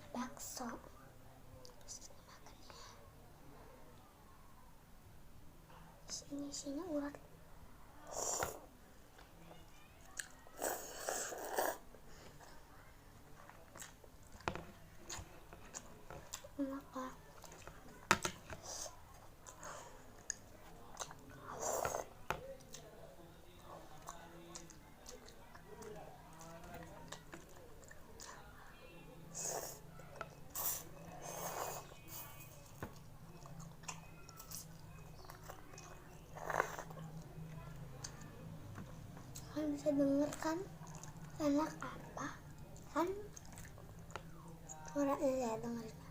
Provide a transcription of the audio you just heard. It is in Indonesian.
bakso. Terus makan ya. Isinya urat. Enak lah. Kalian bisa denger kan enak apa kan suaranya, ya dengerin.